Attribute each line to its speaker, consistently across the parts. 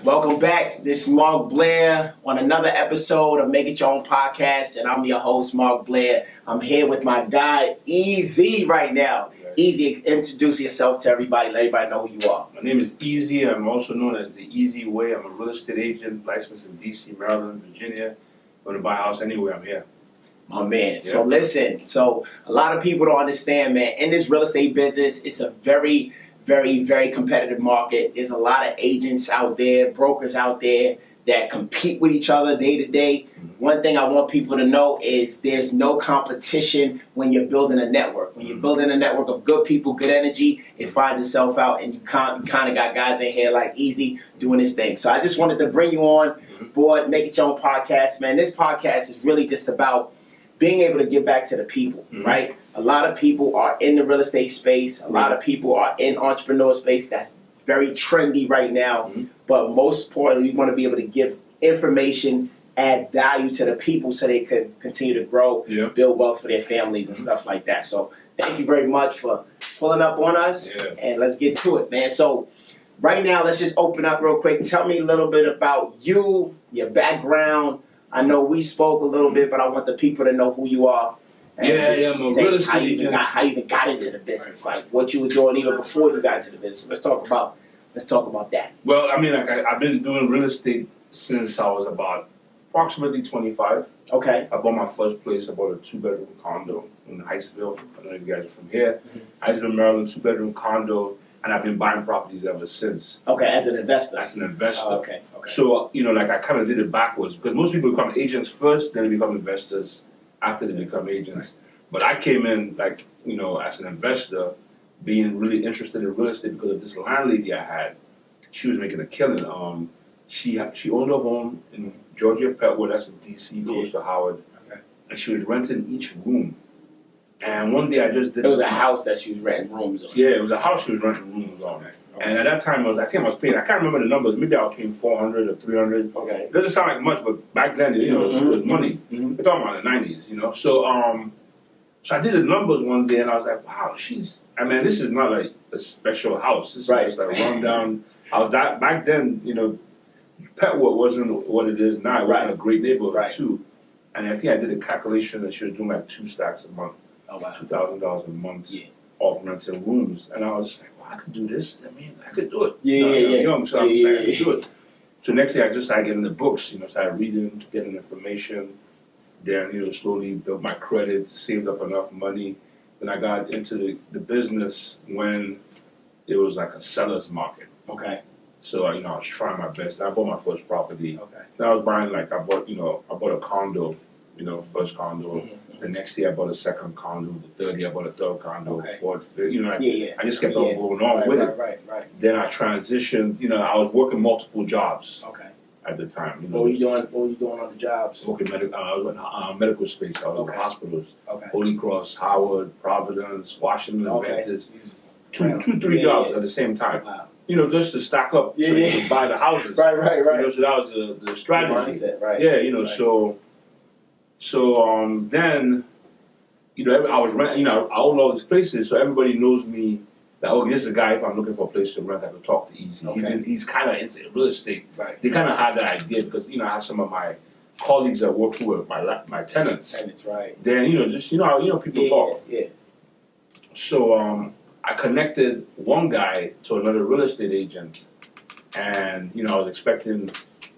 Speaker 1: Welcome back. This is Marc Blair on another episode of Make It Your Own Podcast, and I'm your host, Marc Blair. I'm here with my guy, Eze, right now. Eze, introduce yourself to everybody. Let everybody know who you are.
Speaker 2: My name is Eze. I'm also known as the Easy Way. I'm a real estate agent licensed in D.C., Maryland, Virginia. Want to buy a house anywhere, I'm here.
Speaker 1: My man. So listen, a lot of people don't understand, man. In this real estate business, it's a very competitive market. There's a lot of agents out there, brokers out there that compete with each other day to day. One thing I want people to know is there's no competition when you're building a network. When you're building a network of good people, good energy, it finds itself out, and you kind of got guys in here like Eze doing this thing. So I just wanted to bring you on board, Make It Your Own Podcast, man. This podcast is really just about being able to give back to the people, right? A lot of people are in the real estate space. A lot of people are in entrepreneur space. That's very trendy right now. But most importantly, we want to be able to give information, add value to the people so they can continue to grow, build wealth for their families and stuff like that. So thank you very much for pulling up on us. And let's get to it, man. So right now, let's just open up real quick. Tell me a little bit about you, your background. I know we spoke a little bit, but I want the people to know who you are.
Speaker 2: I'm a real estate agent.
Speaker 1: How you even got into the business, like what you was doing even before you got into the business. Let's talk about that.
Speaker 2: Well, I mean, I've been doing real estate since I was about approximately 25.
Speaker 1: Okay.
Speaker 2: I bought my first place. I bought a 2-bedroom condo in Hiceville. I don't know if you guys are from here. Hiceville, Maryland, 2-bedroom condo. And I've been buying properties ever since.
Speaker 1: Okay, as an investor.
Speaker 2: As an investor.
Speaker 1: Oh, okay.
Speaker 2: So, I kind of did it backwards because most people become agents first, then they become investors after they become agents. But I came in, as an investor, being really interested in real estate because of this landlady I had. She was making a killing. She owned a home in Georgia, Petwood, that's in D.C., close to Howard. Okay. And she was renting each room. And one day I just did.
Speaker 1: It was a house that she was renting rooms on.
Speaker 2: Yeah, it was a house she was renting rooms on. Okay. And at that time, I think I was paying. I can't remember the numbers. Maybe I was paying $400 or $300.
Speaker 1: Okay.
Speaker 2: It doesn't sound like much, but back then, it was money. We're talking about the '90s, So, so I did the numbers one day, and I was like, wow, this is not like a special house. This is just like a rundown. Back then, Petwood wasn't what it is now. It wasn't a great neighborhood too. And I think I did a calculation that she was doing like 2 stacks a month. Oh, wow. $2,000 a month off renting rooms. And I was like, well, I could do this. I mean, I could do it. I'm young, so I'm saying I could do it. So next thing I just started getting the books, started reading, getting information. Then, slowly built my credit, saved up enough money. Then I got into the business when it was like a seller's market.
Speaker 1: Okay.
Speaker 2: So, I was trying my best. I bought my first property.
Speaker 1: Okay.
Speaker 2: Then I was buying, I bought a condo, first condo. The next year I bought a second condo. The third year I bought a third condo. Fourth, fifth, I just kept on going on with it.
Speaker 1: Right.
Speaker 2: Then I transitioned, I was working multiple jobs.
Speaker 1: Okay.
Speaker 2: At the time.
Speaker 1: What were you doing on the jobs?
Speaker 2: Working I was in medical space. I was in hospitals.
Speaker 1: Okay.
Speaker 2: Holy Cross, Howard, Providence, Washington, Adventist. Three jobs at the same time. Wow. Just to stack up so you can buy the houses.
Speaker 1: Right.
Speaker 2: So that was the strategy.
Speaker 1: Mindset, right.
Speaker 2: Yeah, so then, I was renting, I own all these places, so everybody knows me that, this is a guy, if I'm looking for a place to rent, I can talk to Eze. Okay. He's kind of into real estate. Right. They kind of had that idea because, I have some of my colleagues that work with my tenants.
Speaker 1: Tenants, right.
Speaker 2: Then, people talk. Yeah. So, I connected one guy to another real estate agent, and I was expecting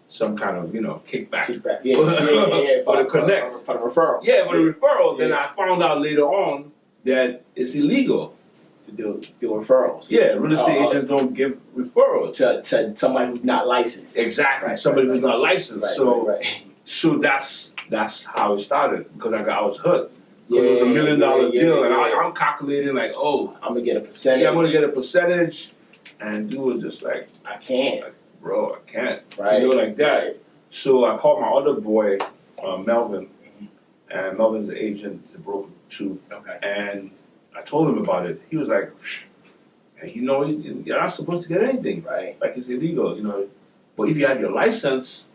Speaker 2: some kind of kickback. For the connect,
Speaker 1: for the referral.
Speaker 2: Yeah, for the referral. Then I found out later on that it's illegal
Speaker 1: to do referrals.
Speaker 2: Yeah, real estate agents don't give referrals
Speaker 1: to somebody who's not licensed.
Speaker 2: Exactly, somebody who's not licensed. So that's how it started because I was hurt. It was $1 million deal, and I'm calculating I'm
Speaker 1: gonna get a percentage.
Speaker 2: Yeah, I'm gonna get a percentage, and dude was just like,
Speaker 1: I can't,
Speaker 2: bro, I can't,
Speaker 1: right?
Speaker 2: Like that. So I called my other boy, Melvin, and Melvin's the agent, the broker too. Okay. And I told him about it. He was like, you're not supposed to get anything,
Speaker 1: right?
Speaker 2: Like it's illegal, But if you had your license,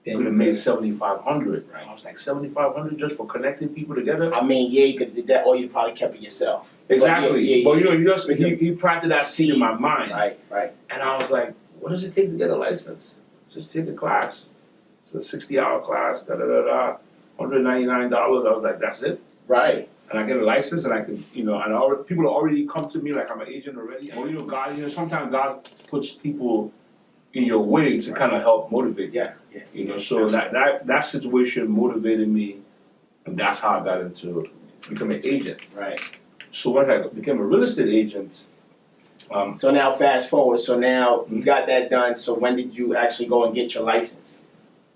Speaker 2: you could have made $7,500. Right. I was like, $7,500 just for connecting people together?
Speaker 1: I mean, you could have did that, or you probably kept it yourself.
Speaker 2: Exactly. But he planted that seed in my mind.
Speaker 1: Right.
Speaker 2: And I was like, what does it take to get a license? Just take a class. It's a 60-hour class, $199. I was like, that's it?
Speaker 1: Right.
Speaker 2: And I get a license, and I can, and people already come to me like I'm an agent already. Or, God, sometimes God puts people in your way to kind of help motivate you.
Speaker 1: Yeah.
Speaker 2: So that situation motivated me, and that's how I got into becoming an agent.
Speaker 1: Right.
Speaker 2: So when I became a real estate agent,
Speaker 1: so now fast forward. So now you got that done. So when did you actually go and get your license?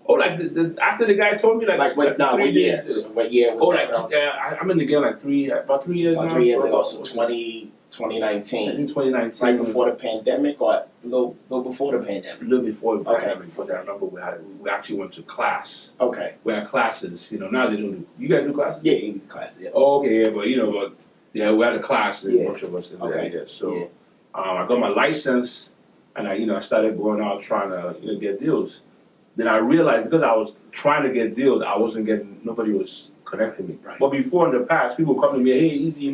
Speaker 2: Oh, like after the guy told me,
Speaker 1: what 3 years? What year?
Speaker 2: Oh, I'm in the game about 3 years now.
Speaker 1: 3 years ago, so 2019.
Speaker 2: I think 2019.
Speaker 1: Right before the pandemic, or a little before the pandemic?
Speaker 2: A little before the pandemic, but I remember we actually went to class.
Speaker 1: Okay.
Speaker 2: We had classes, now they don't do, you guys do classes?
Speaker 1: Yeah, you do classes, yeah.
Speaker 2: Oh, okay, yeah, but we had a class, and a bunch of us in there.
Speaker 1: Okay.
Speaker 2: Yeah. So I got my license, and I started going out trying to get deals. Then I realized because I was trying to get deals, I wasn't getting, nobody was connecting me.
Speaker 1: Right.
Speaker 2: But before in the past, people come to me, hey, Easy,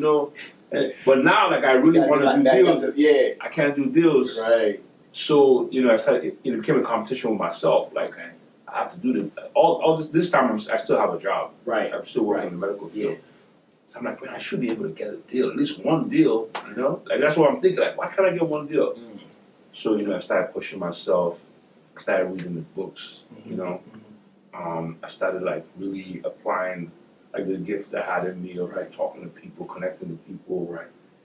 Speaker 2: but now like I really want to do deals.
Speaker 1: Yeah.
Speaker 2: I can't do deals.
Speaker 1: Right.
Speaker 2: So, I started, it became a competition with myself. Like, I have to do all this time I still have a job.
Speaker 1: Right.
Speaker 2: I'm still working in the medical field.
Speaker 1: Yeah.
Speaker 2: So I'm like, man, I should be able to get a deal, at least one deal, Like, that's what I'm thinking, like, why can't I get one deal? So, I started pushing myself. I started reading the books, I started like really applying like the gift I had in me of like talking to people, connecting to people,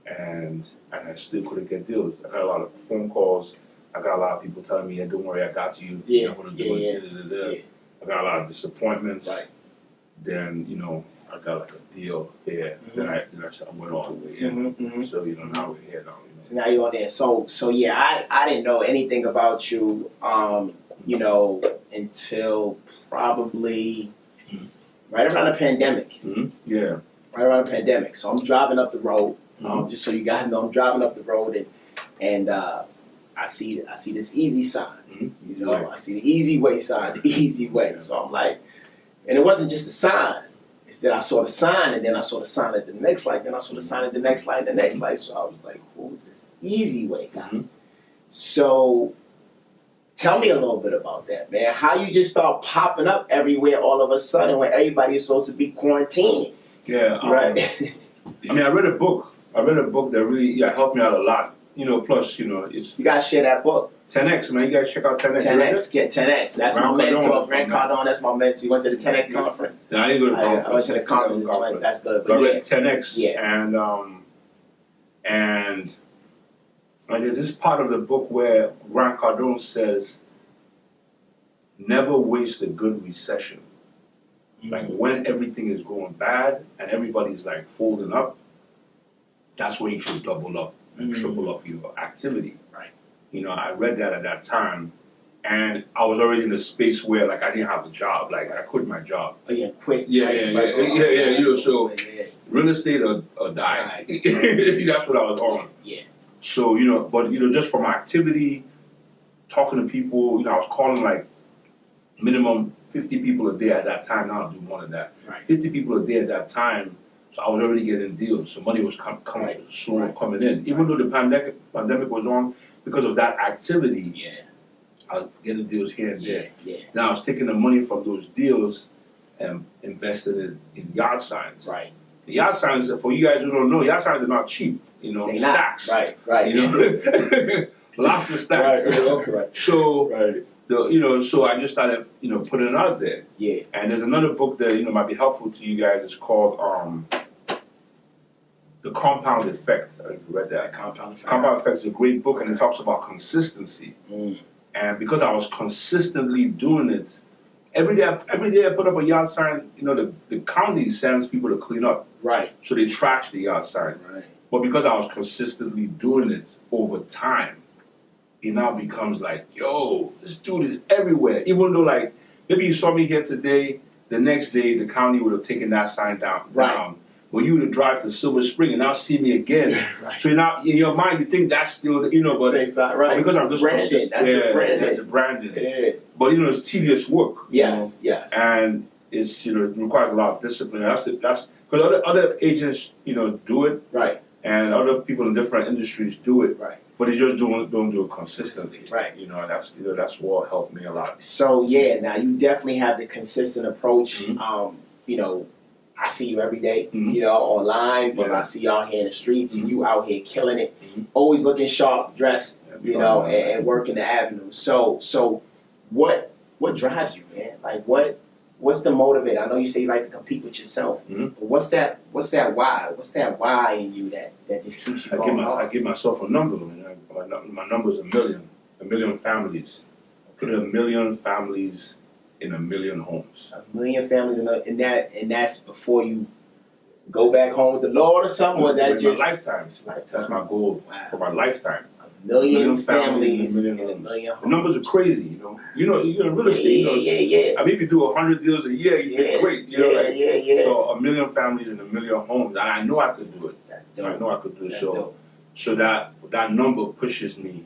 Speaker 2: and I still couldn't get deals. I got a lot of phone calls. I got a lot of people telling me, "Yeah, don't worry, I got you.
Speaker 1: Yeah,
Speaker 2: I'm gonna do it." I got a lot of disappointments.
Speaker 1: Right.
Speaker 2: Then I got like a deal here. Then I went all the way in. So now we're here now.
Speaker 1: So now you're on there. So yeah, I didn't know anything about you, until probably right around the pandemic.
Speaker 2: Yeah.
Speaker 1: Right around the pandemic. So I'm driving up the road. Just so you guys know, I'm driving up the road and I see this easy sign. I see the easy way sign, the easy way. So I'm like, and it wasn't just a sign. It's that I saw the sign, and then I saw the sign at the next light, then I saw the sign at the next light, and the next light. So I was like, who is this easy way guy? So tell me a little bit about that, man. How you just start popping up everywhere all of a sudden when everybody is supposed to be quarantining.
Speaker 2: Yeah.
Speaker 1: Right.
Speaker 2: I read a book that really helped me out a lot. Plus, it's...
Speaker 1: You gotta share that book.
Speaker 2: 10X, man. You guys check out 10X.
Speaker 1: 10X, get 10X. That's my mentor. Grant Cardone, that's my mentor. You went to the 10X conference?
Speaker 2: No, I didn't go to the conference.
Speaker 1: I went to the conference. That's good.
Speaker 2: But I read 10X, and there's this part of the book where Grant Cardone says, never waste a good recession. Like when everything is going bad and everybody's like folding up, that's when you should double up and triple up your activity.
Speaker 1: Right.
Speaker 2: I read that at that time, and I was already in a space where like I didn't have a job. Like I quit my job.
Speaker 1: Oh yeah, quit.
Speaker 2: Yeah. So real estate or die. That's what I was on.
Speaker 1: Yeah.
Speaker 2: So but just from my activity, talking to people, I was calling like minimum 50 people a day at that time. Now I do more than that.
Speaker 1: Right.
Speaker 2: 50 people a day at that time. So I was already getting deals. So money was coming in. Even though the pandemic was on, because of that activity, I was getting deals here and there.
Speaker 1: Yeah.
Speaker 2: Now I was taking the money from those deals and invested it in yard signs.
Speaker 1: Right.
Speaker 2: The yard signs, for you guys who don't know, yard signs are not cheap.
Speaker 1: They're
Speaker 2: stacks.
Speaker 1: Not. Right.
Speaker 2: Lots of stacks.
Speaker 1: Right.
Speaker 2: So so I just started, putting it out there.
Speaker 1: Yeah.
Speaker 2: And there's another book that, might be helpful to you guys. It's called The Compound Effect. I think you read that.
Speaker 1: Compound Effect.
Speaker 2: Compound Effect is a great book, and it talks about consistency. And because I was consistently doing it, every day I put up a yard sign, the county sends people to clean up.
Speaker 1: Right.
Speaker 2: So they trash the yard sign.
Speaker 1: Right.
Speaker 2: But because I was consistently doing it over time, it now becomes like, yo, this dude is everywhere. Even though like, maybe you saw me here today, the next day the county would have taken that sign down.
Speaker 1: Right.
Speaker 2: But you would drive to Silver Spring and now see me again.
Speaker 1: Right.
Speaker 2: So now in your mind you think that's still, but
Speaker 1: that's exactly right.
Speaker 2: Because I'm just
Speaker 1: branded. That's the branding.
Speaker 2: That's the branding.
Speaker 1: Yeah.
Speaker 2: But it's tedious work.
Speaker 1: Yes.
Speaker 2: And it's it requires a lot of discipline. That's because other agents do it.
Speaker 1: Right.
Speaker 2: And other people in different industries do it.
Speaker 1: Right.
Speaker 2: but you just don't do it consistently.
Speaker 1: Right.
Speaker 2: You know, that's what helped me a lot.
Speaker 1: So yeah, now you definitely have the consistent approach.
Speaker 2: Mm-hmm.
Speaker 1: You know, I see you every day,
Speaker 2: Mm-hmm.
Speaker 1: you know, online, but I see you out here in the streets. You out here killing it, always looking sharp, dressed, you know, and working the avenue. So what drives you, man? Like what's the motivator? I know you say you like to compete with yourself. But what's that why? What's that why in you that just keeps you going?
Speaker 2: I give myself a number. My number is 1 million families. Put 1 million families in 1 million homes.
Speaker 1: 1 million families, and that's before you go back home with the Lord or something. Or is that just
Speaker 2: my lifetime? That's my goal for my lifetime.
Speaker 1: 1 million families in 1
Speaker 2: homes.
Speaker 1: million homes.
Speaker 2: The numbers are crazy, you know. You're in real estate.
Speaker 1: Yeah.
Speaker 2: I mean, if you do 100 deals a year, you think great. You know,
Speaker 1: Yeah.
Speaker 2: So 1 million families in 1 million homes, and I know I could do it.
Speaker 1: That's dope.
Speaker 2: I know I could do it.
Speaker 1: That's
Speaker 2: So
Speaker 1: dope.
Speaker 2: So that number pushes me,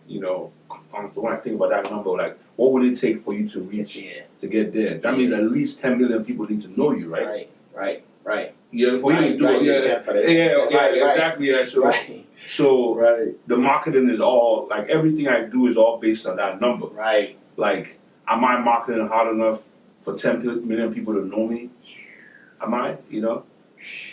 Speaker 2: you know, when I think about that number, like, what would it take for you to reach, to get there? That means at least 10 million people need to know you, right?
Speaker 1: Right.
Speaker 2: Yeah, for you to do it, exactly. Yeah. So the marketing is all, like, everything I do is all based on that number.
Speaker 1: Right.
Speaker 2: Like, am I marketing hard enough for 10 million people to know me? Am I, you know?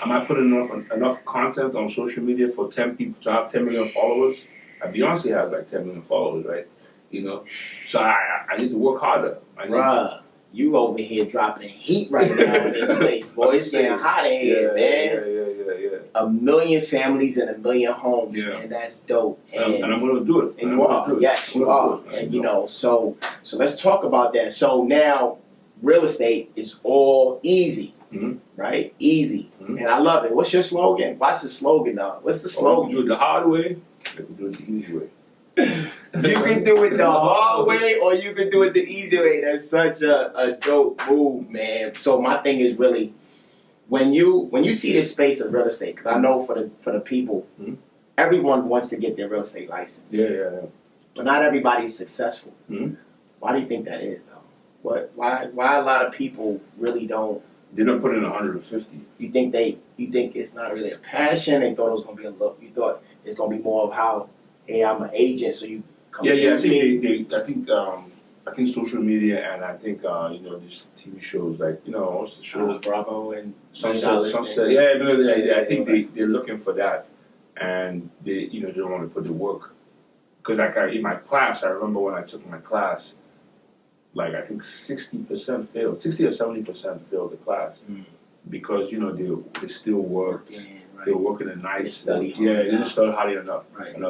Speaker 2: Am I putting enough content on social media for 10 people to have 10 million followers? Beyonce has like 10 million followers, right? You know, so I need to work harder.
Speaker 1: Bruh, you over here dropping heat right now in this place, boy. It's getting hot in here, man.
Speaker 2: Yeah.
Speaker 1: 1 million families and 1 million homes, man. That's dope.
Speaker 2: And I'm going to do it.
Speaker 1: And you are, yes, you are. And you know, so let's talk about that. So now, real estate is all easy. Right? Easy. And I love it. What's your slogan? What's the slogan now? What's the slogan?
Speaker 2: You can do it the hard way, you can do it the easy way.
Speaker 1: You can do it the hard way or you can do it the easy way. That's such a dope move, man. So my thing is really when you see this space of real estate, because I know for the people, everyone wants to get their real estate license.
Speaker 2: Yeah.
Speaker 1: But not everybody's successful. Why do you think that is though? Why a lot of people really don't?
Speaker 2: They don't put in 150.
Speaker 1: You think it's not really a passion? They thought it was gonna be a look. You thought it's gonna be more of how, hey, I'm an agent, so you come.
Speaker 2: Yeah. I think social media and I think you know, these TV shows like, you know, what's the show?
Speaker 1: Bravo and
Speaker 2: Sunset. Yeah. I think they're looking for that, and they don't want to put the work. Because like in my class, I remember when I took my class. Like I think 60% failed, 60 or 70% failed the class because they still worked. They were working at night. They didn't study hard enough.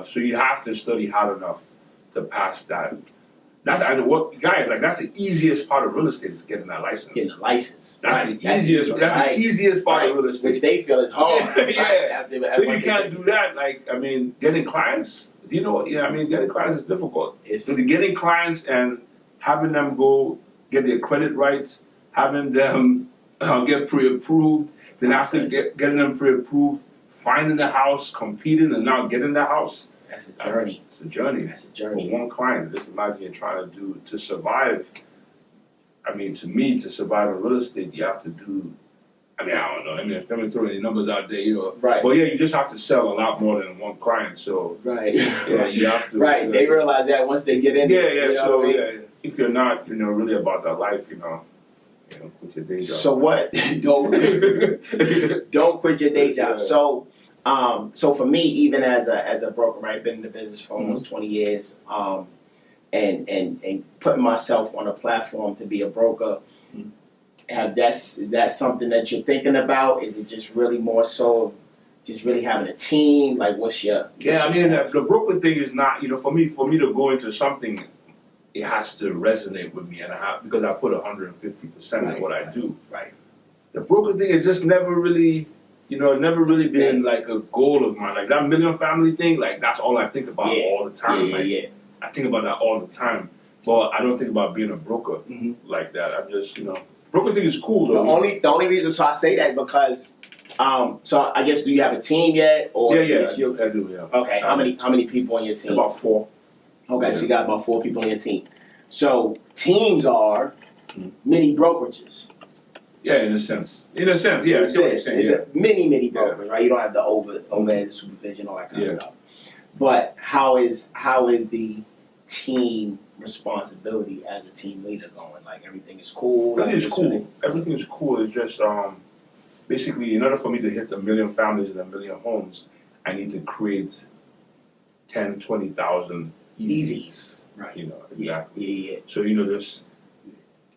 Speaker 2: So you have to study hard enough to pass that. That's the easiest part of real estate is getting that license.
Speaker 1: Getting a license.
Speaker 2: That's the easiest part of real estate.
Speaker 1: Which they feel is hard.
Speaker 2: So you can't do that. Like, I mean, getting clients. Do you know what? Getting clients is difficult. So getting clients and having them go get their credit right, having them get pre-approved, then after getting them pre-approved, finding the house, competing, and now getting the house.
Speaker 1: That's a journey.
Speaker 2: It's a journey. For one client, just imagine you're trying to survive. I mean, to me, to survive in real estate, you have to do. I don't know. If I'm throwing any numbers out there,
Speaker 1: Right.
Speaker 2: But you just have to sell a lot more than one client. So
Speaker 1: you
Speaker 2: have to.
Speaker 1: Right. They realize that once they get in.
Speaker 2: If you're not, really about that life, quit your day job.
Speaker 1: So what? Don't quit your day job. So for me, even as a broker, right, been in the business for almost 20 years, and putting myself on a platform to be a broker. Is that something that you're thinking about? Is it just really more so just really having a team? Like what's your
Speaker 2: the broker thing is not, for me to go into something, it has to resonate with me because I put 150% in what I do.
Speaker 1: Right.
Speaker 2: The broker thing is just never really been like a goal of mine. Like that 1 million family thing, like that's all I think about all the time. I think about that all the time. But I don't think about being a broker like that. I'm just, broker thing is cool though.
Speaker 1: The only reason I say that because so I guess do you have a team yet? Or
Speaker 2: I do, yeah.
Speaker 1: Okay, how many people on your team?
Speaker 2: About 4.
Speaker 1: Okay, so you got about 4 people on your team. So teams are mini brokerages.
Speaker 2: Yeah, in a sense, yeah.
Speaker 1: It's a mini brokerage, right? You don't have the overhead supervision, all that kind of stuff. But how is the team responsibility as a team leader going? Like everything is cool.
Speaker 2: Everything is cool. Everything is cool. It's just basically, in order for me to hit 1 million families and 1 million homes, I need to create 10, 20,000 Ezes.
Speaker 1: Right.
Speaker 2: You know, exactly.
Speaker 1: Yeah.
Speaker 2: So, just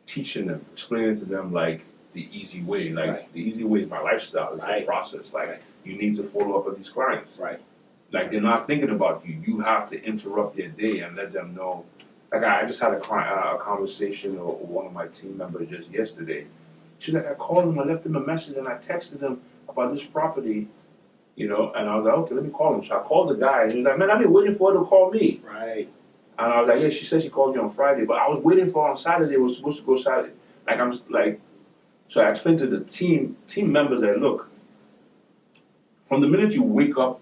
Speaker 2: teaching them, explaining to them like the easy way. Like the easy way is my lifestyle. It's a process. Like you need to follow up with these clients.
Speaker 1: Right.
Speaker 2: Like they're not thinking about you. You have to interrupt their day and let them know. Like I just had a conversation with one of my team members just yesterday. She's like, I called him, I left him a message, and I texted him about this property, and I was like, okay, let me call him. So I called the guy, and he was like, man, I've been waiting for her to call me.
Speaker 1: Right.
Speaker 2: And I was like, yeah, she said she called you on Friday, but I was waiting for her on Saturday. It was supposed to go Saturday. So I explained to the team members that, look, from the minute you wake up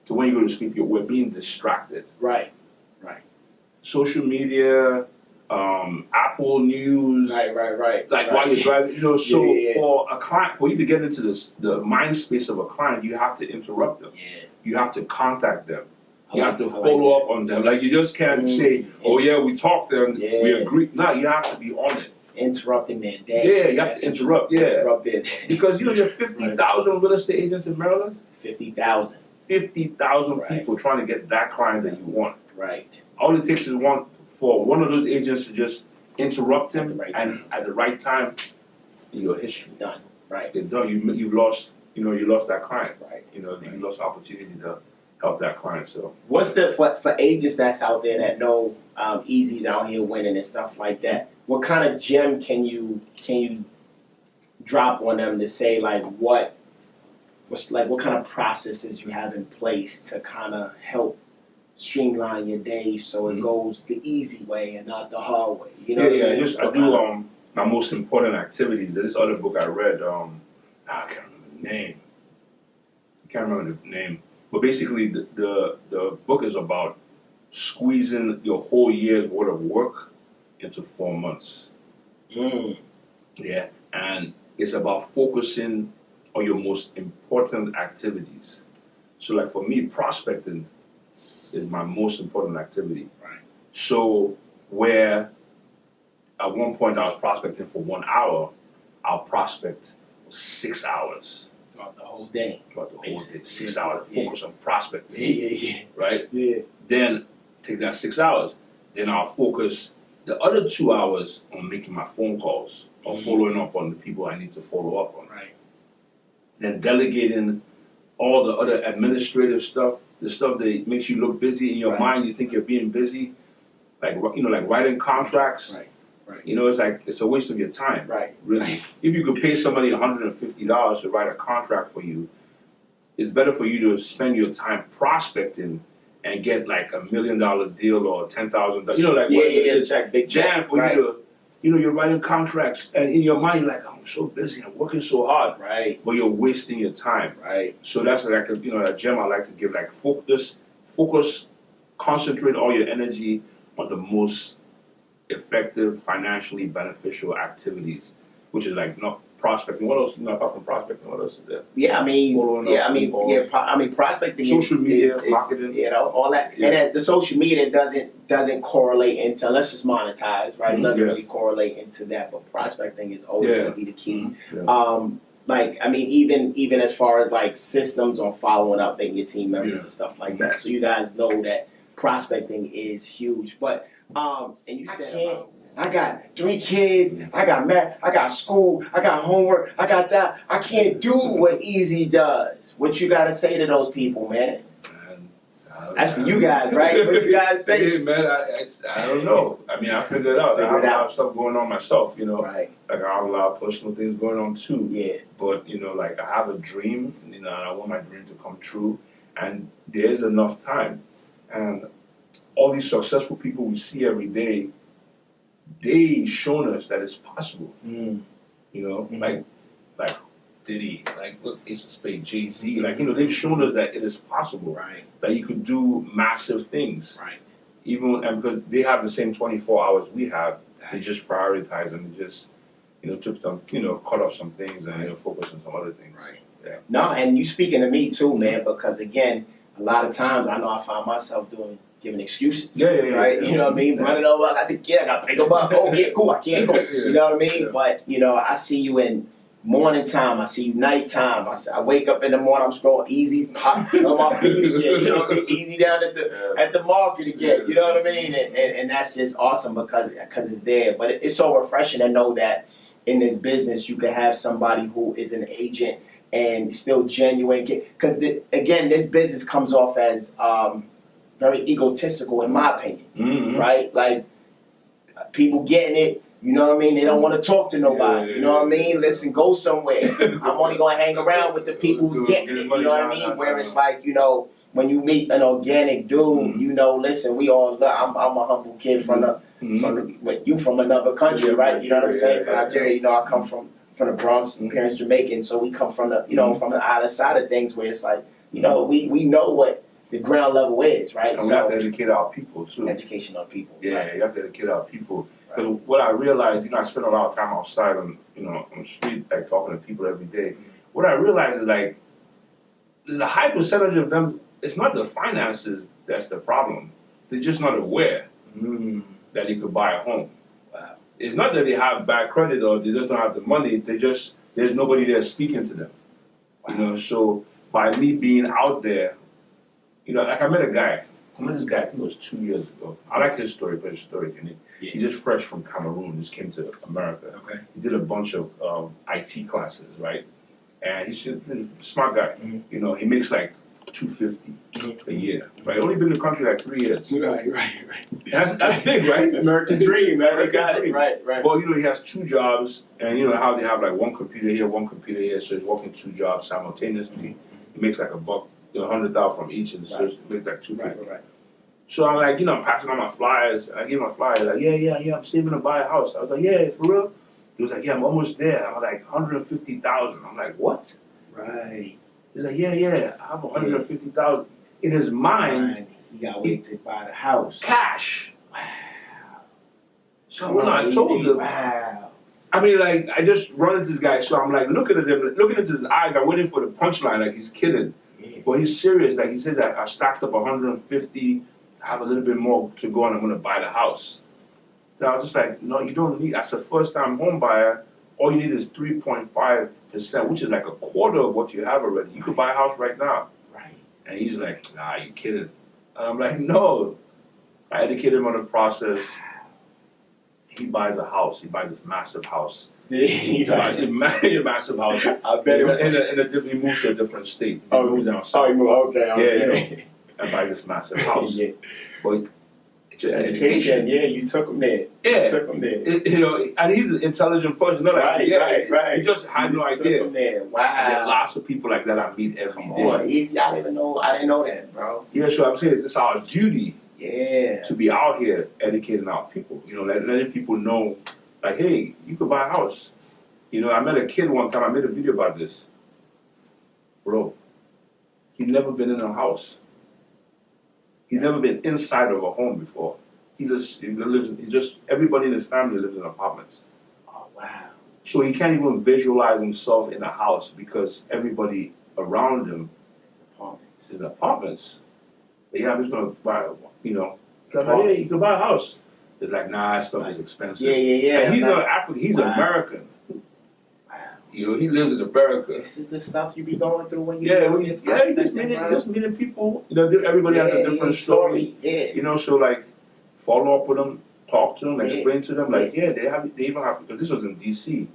Speaker 2: to when you go to sleep, we're being distracted.
Speaker 1: Right.
Speaker 2: Social media, Apple News.
Speaker 1: Right.
Speaker 2: While you're driving, for a client, for you to get into the mind space of a client, you have to interrupt them.
Speaker 1: Yeah.
Speaker 2: You have to contact them. You have to follow up on them. Like you just can't say, "Oh yeah, we talked and we agreed." No, you have to be on it.
Speaker 1: Interrupting their day.
Speaker 2: Yeah, you have to interrupt. Yeah,
Speaker 1: interrupt their day.
Speaker 2: Because there are 50,000 real estate agents in Maryland.
Speaker 1: 50,000.
Speaker 2: 50,000 people trying to get that client that you want.
Speaker 1: Right.
Speaker 2: All it takes is for one of those agents to just interrupt him,
Speaker 1: and
Speaker 2: at the right time, your history
Speaker 1: is done. Right.
Speaker 2: It's done. You've lost. You lost that client.
Speaker 1: Right.
Speaker 2: You lost the opportunity to help that client. So
Speaker 1: what's for agents that's out there that know Easy's out here winning and stuff like that? What kind of gem can you drop on them to say what kind of processes you have in place to kind of help streamline your day so it goes the easy way and not the hard way?
Speaker 2: I do my most important activities. This other book I read, I can't remember the name. But basically, the book is about squeezing your whole year's worth of work into 4 months. Yeah, and it's about focusing on your most important activities. So, for me, prospecting is my most important activity.
Speaker 1: Right.
Speaker 2: So, where at one point I was prospecting for 1 hour, I'll prospect for 6 hours.
Speaker 1: Throughout the whole day.
Speaker 2: 6 hours. Focus on prospecting.
Speaker 1: Yeah.
Speaker 2: Right?
Speaker 1: Yeah.
Speaker 2: Then take that 6 hours. Then I'll focus the other 2 hours on making my phone calls or following up on the people I need to follow up on.
Speaker 1: Right.
Speaker 2: Then delegating all the other administrative stuff, the stuff that makes you look busy in your mind. You think you're being busy, like writing contracts.
Speaker 1: Right.
Speaker 2: It's a waste of your time.
Speaker 1: Right.
Speaker 2: Really. If you could pay somebody $150 to write a contract for you, it's better for you to spend your time prospecting and get $1 million deal or $10,000.
Speaker 1: Check, big
Speaker 2: check for you to. You're writing contracts, and in your mind, you're like, I'm so busy, I'm working so hard.
Speaker 1: Right.
Speaker 2: But you're wasting your time.
Speaker 1: Right.
Speaker 2: So that's a gem I like to give. Focus, concentrate all your energy on the most effective, financially beneficial activities, which is not prospecting. What else? Apart from prospecting, what else is there?
Speaker 1: Prospecting,
Speaker 2: social media, marketing,
Speaker 1: all that, and the social media doesn't correlate into let's just monetize, right? It doesn't really correlate into that, but prospecting is always going to be the key. Even as far as systems on following up with your team members and stuff like that. So you guys know that prospecting is huge, but and you said I got 3 kids, I got married, I got school, I got homework, I got that. I can't do what Easy does. What you gotta say to those people, man? That's for you guys, right? What you guys say?
Speaker 2: Yeah, man, I don't know. I figured it out. I have a lot of stuff going on myself,
Speaker 1: Right.
Speaker 2: I have a lot of personal things going on too.
Speaker 1: Yeah.
Speaker 2: But, I have a dream, and I want my dream to come true. And there's enough time. And all these successful people we see every day, they've shown us that it's possible. Like Diddy, look, Ace of Spades, Jay-Z, they've shown us that it is possible.
Speaker 1: Right.
Speaker 2: That you could do massive things.
Speaker 1: Right.
Speaker 2: And because they have the same 24 hours we have, they just prioritize and they just, took them, cut off some things and focus on some other things.
Speaker 1: Right.
Speaker 2: Yeah.
Speaker 1: No, and you speaking to me too, man, because again, a lot of times I know I find myself giving excuses.
Speaker 2: Yeah.
Speaker 1: Right? You know what I mean? Running over, I got the kid, I got to pick him up. Oh, yeah, cool, I can't go. You know what I mean?
Speaker 2: Yeah.
Speaker 1: But, you know, I see you in morning time, I see you nighttime. I wake up in the morning, I'm scrolling easy, pop on my feet again. You know, easy down at the market again. You know what I mean? And that's just awesome because it's there. But it's so refreshing to know that in this business you can have somebody who is an agent and still genuine. Because again, this business comes off as very egotistical, in my opinion. Right? Like people getting it. You know what I mean? They don't want to talk to nobody. You know what I mean? Listen, go somewhere. I'm only going to hang around with the people who's getting it. You know what I mean? Where it's like, you know, when you meet an organic dude, you know, listen, we all, I'm a humble kid from you from another country, right? You know what I'm saying? From Nigeria, you know, I come from the Bronx, and parents Jamaican, so we come from the, you know, from the other side of things where it's like, you know, we know what the ground level is, right?
Speaker 2: And we have to educate our people too.
Speaker 1: Education on people.
Speaker 2: Yeah,
Speaker 1: right?
Speaker 2: you have to educate our people. Because what I realized, you know, I spend a lot of time outside on the street, like talking to people every day. What I realized is like, there's a high percentage of them. It's not the finances that's the problem. They're just not aware that you could buy a home. Wow. It's not that they have bad credit or they just don't have the money. There's nobody there speaking to them. Wow. You know, so by me being out there, you know, like I met this guy, I think it was 2 years ago. I like his story, but his story, he's just fresh from Cameroon, just came to America. Okay. He did a bunch of IT classes, right? And he's a smart guy. You know, he makes like $250 a year, right? Only been in the country like 3 years.
Speaker 1: Right.
Speaker 2: That's big, right?
Speaker 1: American dream, man. They got it. Right.
Speaker 2: Well, you know, he has 2 jobs, and you know how they have like one computer here, so he's working 2 jobs simultaneously. He makes like $100,000 from each, and so he makes like $250. Right. So I'm like, you know, I'm passing on my flyers. I give him my flyers, like, yeah, I'm saving to buy a house. I was like, yeah, for real? He was like, yeah, I'm almost there. I'm like, 150,000. I'm like, what? Right. He's like, yeah, I have 150,000. In his mind,
Speaker 1: he got to wait to buy the house.
Speaker 2: Cash. Wow. So when I told him, I mean, like, I just run into this guy, so I'm like looking at him, looking into his eyes, I'm waiting for the punchline, like he's kidding. Well, he's serious. Like he said that I stacked up 150, I have a little bit more to go, and I'm going to buy the house. So I was just like, no, you don't need. As a first-time home buyer, all you need is 3.5%, which is like a quarter of what you have already. You could buy a house right now. Right. And he's like, nah, you kidding? And I'm like, no. I educated him on the process. He buys a house. He buys this massive house. He buys a massive house.
Speaker 1: I bet
Speaker 2: he moves to a different state. He moves down south.
Speaker 1: Oh, he moved. Okay.
Speaker 2: Yeah, you know, and buys this massive house. But just education.
Speaker 1: Yeah, you took him there.
Speaker 2: Yeah,
Speaker 1: you took him there.
Speaker 2: You know, and he's an intelligent person. Not like,
Speaker 1: right.
Speaker 2: He just had no idea.
Speaker 1: Took him there. Wow.
Speaker 2: There are lots of people like that I meet every day.
Speaker 1: Boy, easy. I didn't know that, bro.
Speaker 2: Yeah, so I'm saying it's our duty.
Speaker 1: Yeah.
Speaker 2: To be out here educating our people. You know, letting people know, like, hey, you could buy a house. You know, I met a kid one time. I made a video about this. Bro, he'd never been in a house. He's never been inside of a home before. Everybody in his family lives in apartments.
Speaker 1: Oh, wow.
Speaker 2: So he can't even visualize himself in a house because everybody around him is in apartments. Yeah, I'm just going to buy, you know, like, yeah, you can buy a house. It's like, nah, that stuff is expensive.
Speaker 1: Yeah.
Speaker 2: And he's not African, he's American. Wow. You know, he lives in America.
Speaker 1: This is the stuff you be going through when you
Speaker 2: just meeting people. You know, everybody has a different story.
Speaker 1: Yeah.
Speaker 2: You know, so like, follow up with them, talk to them, explain to them, like, they even have, because this was in D.C.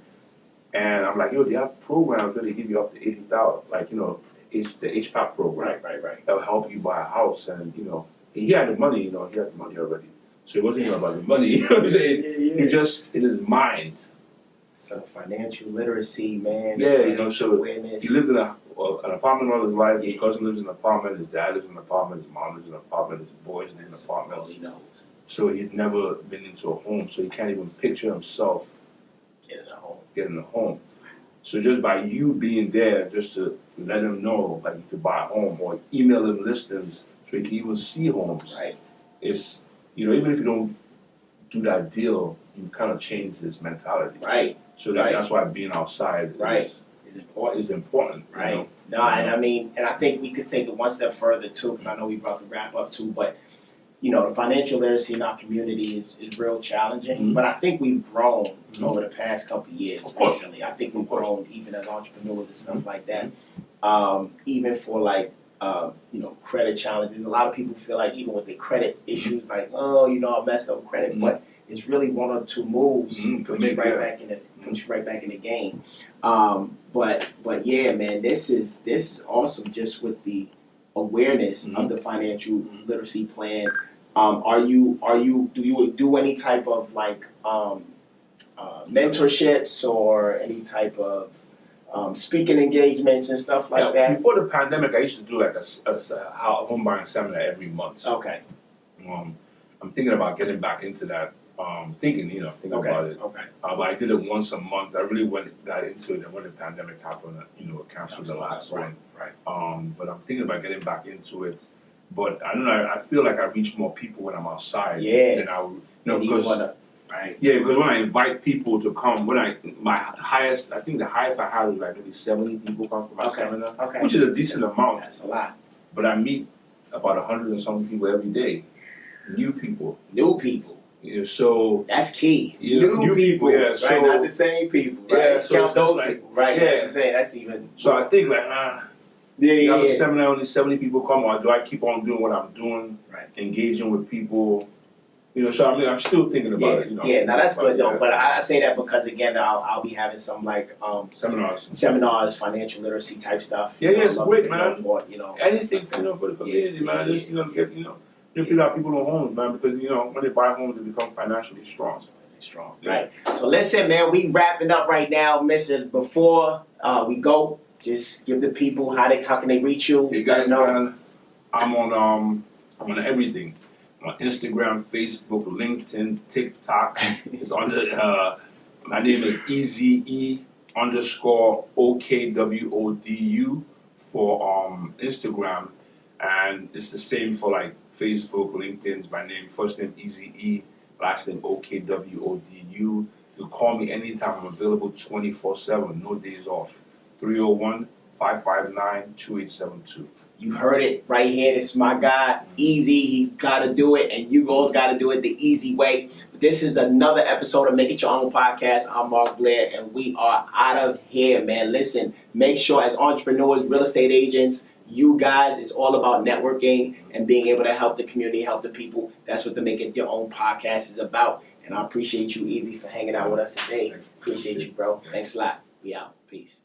Speaker 2: And I'm like, yo, they have programs where they give you up to $80,000, like, you know, the HPAP program.
Speaker 1: Right.
Speaker 2: That'll help you buy a house, and you know, he had the money. You know, he had the money already, so it wasn't even about the money. You know what I'm saying? He just in his mind.
Speaker 1: So financial literacy, man.
Speaker 2: Yeah, you know, so
Speaker 1: awareness.
Speaker 2: He lived in an apartment all his life. His cousin lives in an apartment. His dad lives in an apartment. His mom lives in an apartment. His boys live in an apartment.
Speaker 1: All he knows.
Speaker 2: So he's never been into a home, so he can't even picture himself getting a home. So just by you being there, just to let him know, like, you could buy a home, or email him listings so he can even see homes.
Speaker 1: Right.
Speaker 2: It's, you know, even if you don't do that deal, you've kind of changed his mentality.
Speaker 1: Right.
Speaker 2: So that's why being outside is is important,
Speaker 1: right?
Speaker 2: You know?
Speaker 1: No, and I mean, and I think we could take it one step further too, because I know we about to wrap up too, but you know, the financial literacy in our community is real challenging, but I think we've grown over the past couple of years recently. I think we've grown even as entrepreneurs and stuff like that. Even for like, you know, credit challenges. A lot of people feel like even with their credit issues, like, oh, you know, I messed up with credit, but it's really one or two moves puts you right back in the game. But yeah, man, this is awesome just with the awareness of the financial literacy plan. Do you do any type of like mentorships or any type of speaking engagements and stuff like that?
Speaker 2: Before the pandemic, I used to do like a home buying seminar every month.
Speaker 1: Okay.
Speaker 2: I'm thinking about getting back into that. Thinking about it.
Speaker 1: Okay.
Speaker 2: But I did it once a month. I really got into it, and when the pandemic happened, canceled the last one.
Speaker 1: Right.
Speaker 2: But I'm thinking about getting back into it. But I don't know. I feel like I reach more people when I'm outside.
Speaker 1: Yeah.
Speaker 2: Than I, because right. Yeah, because when I invite people to come, I think the highest I had was like maybe 70 people come for my seminar, which is a decent amount.
Speaker 1: That's a lot.
Speaker 2: But I meet about 100 and something people every day. New people. Yeah, so
Speaker 1: that's key.
Speaker 2: New people, yeah.
Speaker 1: Right?
Speaker 2: So,
Speaker 1: not the same people, right?
Speaker 2: Yeah, so
Speaker 1: count those
Speaker 2: like,
Speaker 1: people, right?
Speaker 2: Yeah.
Speaker 1: That's even.
Speaker 2: So I think like,
Speaker 1: a
Speaker 2: seminar only 70 people come, or do I keep on doing what I'm doing, engaging with people? So I mean, I'm still thinking about it.
Speaker 1: Yeah, now that's good though. But I say that because again, I'll be having some like seminars, financial literacy type stuff.
Speaker 2: Yeah, it's great, man. Anything
Speaker 1: like
Speaker 2: for the community, man. Just get people on homes, man, because when they buy homes, they become financially strong.
Speaker 1: Right. So listen, man, we wrapping up right now, Mr. Before we go, just give the people how can they reach you?
Speaker 2: Hey guys, man, I'm on everything. I'm on Instagram, Facebook, LinkedIn, TikTok. It's under my name is Eze_Okwodu for Instagram, and it's the same for like Facebook, LinkedIn's my name, first name Eze, last name Okwodu. You call me anytime. I'm available 24/7, no days off. 301-559-2872. You heard it right here. This is my guy, Easy. He gotta do it, and you guys gotta do it the easy way. This is another episode of Make It Your Own Podcast. I'm Marc Blair, and we are out of here, man. Listen, make sure as entrepreneurs, real estate agents, you guys, it's all about networking and being able to help the community, help the people. That's what the Make It Your Own Podcast is about. And I appreciate you, Easy, for hanging out with us today. Appreciate you, bro. Thanks a lot. We out. Peace.